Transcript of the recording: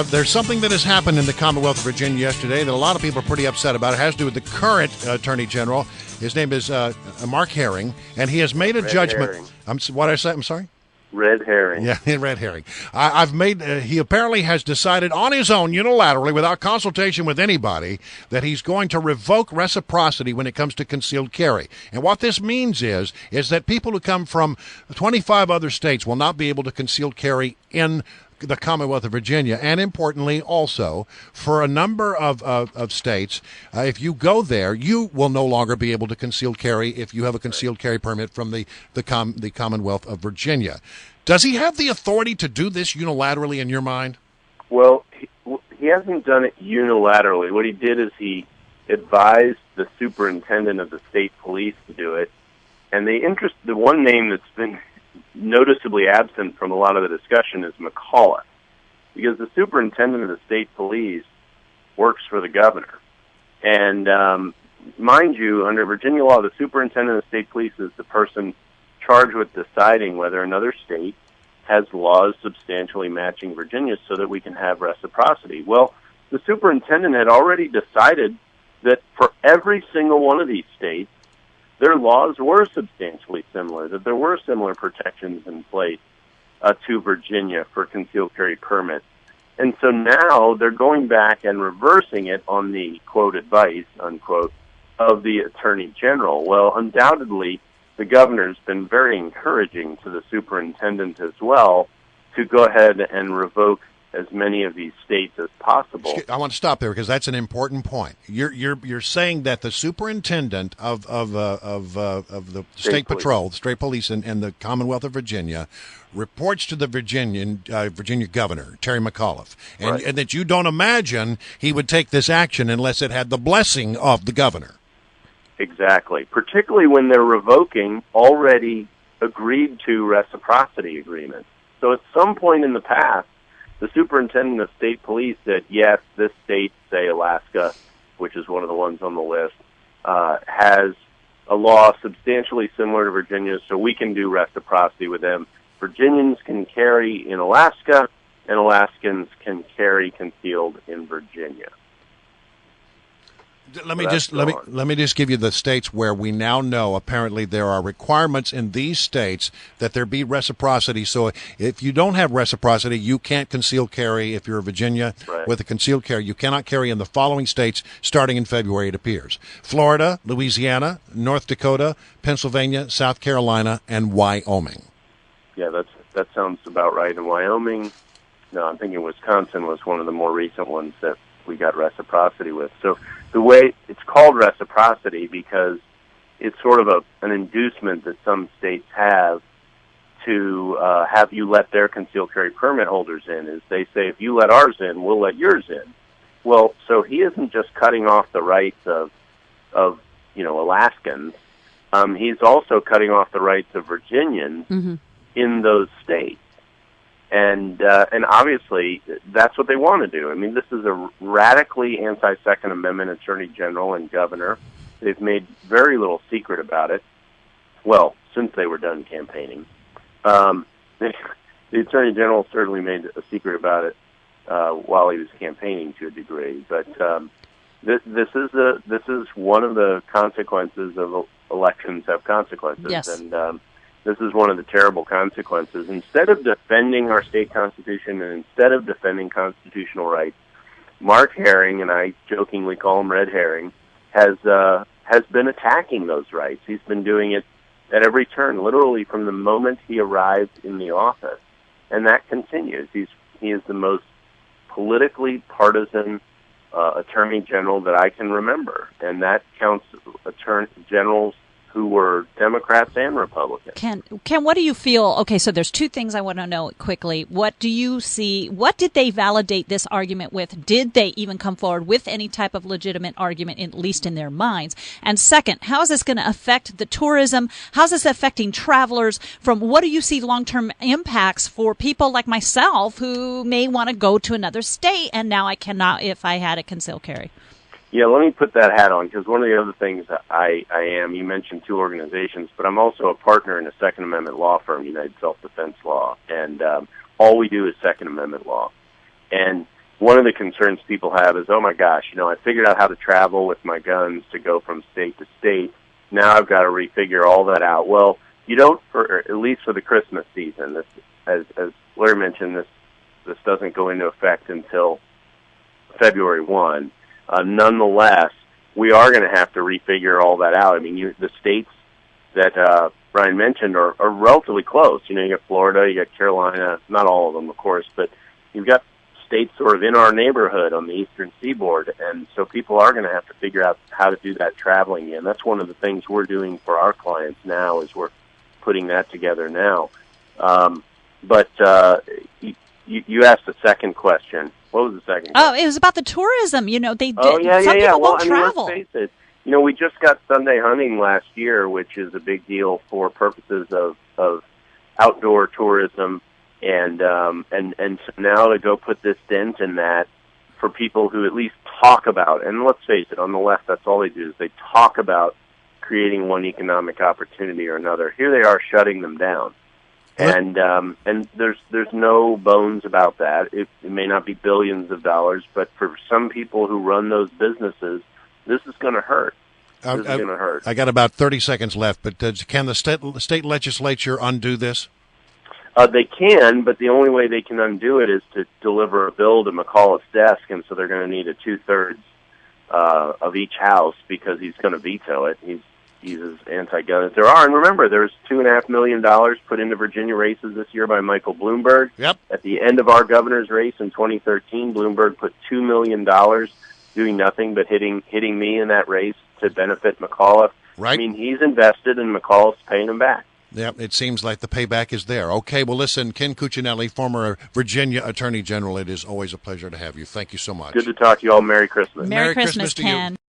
there's something that has happened in the Commonwealth of Virginia yesterday that a lot of people are pretty upset about. It has to do with the current Attorney General. His name is Mark Herring, and he has made a judgment. What did I say? I'm sorry? Red herring. Yeah, red herring. He apparently has decided on his own, unilaterally, without consultation with anybody, that he's going to revoke reciprocity when it comes to concealed carry. And what this means is that people who come from 25 other states will not be able to conceal carry in the Commonwealth of Virginia, and importantly also for a number of states, if you go there, you will no longer be able to conceal carry if you have a concealed carry permit from the Commonwealth of Virginia. Does he have the authority to do this unilaterally in your mind? Well, he hasn't done it unilaterally. What he did is he advised the superintendent of the state police to do it, and the one name that's been noticeably absent from a lot of the discussion is McAuliffe, because the superintendent of the state police works for the governor. And mind you, under Virginia law, the superintendent of the state police is the person charged with deciding whether another state has laws substantially matching Virginia's so that we can have reciprocity. Well, the superintendent had already decided that for every single one of these states, their laws were substantially similar, that there were similar protections in place to Virginia for concealed carry permits. And so now they're going back and reversing it on the, quote, advice, unquote, of the Attorney General. Well, undoubtedly, the governor's been very encouraging to the superintendent as well to go ahead and revoke as many of these states as possible. I want to stop there because that's an important point. You're saying that the superintendent of the state patrol, the state police, and the Commonwealth of Virginia reports to the Virginia governor, Terry McAuliffe, and that you don't imagine he would take this action unless it had the blessing of the governor. Exactly, particularly when they're revoking already agreed to reciprocity agreements. So at some point in the past, the superintendent of state police said, yes, this state, say Alaska, which is one of the ones on the list, has a law substantially similar to Virginia's, so we can do reciprocity with them. Virginians can carry in Alaska, and Alaskans can carry concealed in Virginia. Let me just give you the states where we now know apparently there are requirements in these states that there be reciprocity. So if you don't have reciprocity, you can't conceal carry. If you're Virginia with a concealed carry, you cannot carry in the following states starting in February, it appears: Florida, Louisiana, North Dakota, Pennsylvania, South Carolina, and Wyoming. Yeah, that sounds about right. In Wyoming, no, I'm thinking Wisconsin was one of the more recent ones that we got reciprocity with. So the way it's called reciprocity because it's sort of an inducement that some states have to have you let their concealed carry permit holders in. Is they say, if you let ours in, we'll let yours in. Well, so he isn't just cutting off the rights of Alaskans. He's also cutting off the rights of Virginians in those states. And obviously, that's what they want to do. I mean, this is a radically anti-Second Amendment Attorney General and Governor. They've made very little secret about it. Well, since they were done campaigning. The Attorney General certainly made a secret about it while he was campaigning to a degree. But this is one of the consequences of elections have consequences. Yes. And this is one of the terrible consequences. Instead of defending our state constitution and instead of defending constitutional rights, Mark Herring, and I jokingly call him Red Herring, has been attacking those rights. He's been doing it at every turn, literally from the moment he arrived in the office, and that continues. He is the most politically partisan attorney general that I can remember, and that counts attorney generals who were Democrats and Republicans. Ken, what do you feel? Okay, so there's two things I want to know quickly. What do you see? What did they validate this argument with? Did they even come forward with any type of legitimate argument, at least in their minds? And second, how is this going to affect the tourism? How's this affecting travelers? From what do you see long-term impacts for people like myself who may want to go to another state and now I cannot if I had a concealed carry? Yeah, let me put that hat on, because one of the other things I am, you mentioned two organizations, but I'm also a partner in a Second Amendment law firm, United Self-Defense Law, and all we do is Second Amendment law. And one of the concerns people have is, oh my gosh, I figured out how to travel with my guns to go from state to state. Now I've got to refigure all that out. Well, you don't, at least for the Christmas season. This, as Larry mentioned, this doesn't go into effect until February 1. Nonetheless, we are going to have to refigure all that out. I mean, the states that Brian mentioned are relatively close. You got Florida, you got Carolina, not all of them, of course, but you've got states sort of in our neighborhood on the eastern seaboard, and so people are going to have to figure out how to do that traveling in. That's one of the things we're doing for our clients now, is we're putting that together now. But you asked the second question. What was the second question? Oh, it was about the tourism. They did. Oh, yeah. Some people won't well, travel. Let's face it. We just got Sunday hunting last year, which is a big deal for purposes of outdoor tourism. And so now to go put this dent in that for people who at least talk about, and let's face it, on the left, that's all they do is they talk about creating one economic opportunity or another. Here they are shutting them down, and there's no bones about that. It may not be billions of dollars, but for some people who run those businesses, this is going to hurt. This is going to hurt. I got about 30 seconds left, but can the state legislature undo this? They can, but the only way they can undo it is to deliver a bill to McAuliffe's desk, and so they're going to need a 2/3 of each house because he's going to veto it. He's as anti-gun as there are. And remember, there's $2.5 million put into Virginia races this year by Michael Bloomberg. Yep. At the end of our governor's race in 2013, Bloomberg put $2 million doing nothing but hitting me in that race to benefit McAuliffe. Right. I mean, he's invested, and McAuliffe's paying him back. Yep, it seems like the payback is there. Okay, well, listen, Ken Cuccinelli, former Virginia Attorney General, it is always a pleasure to have you. Thank you so much. Good to talk to you all. Merry Christmas. Merry Christmas, Ken.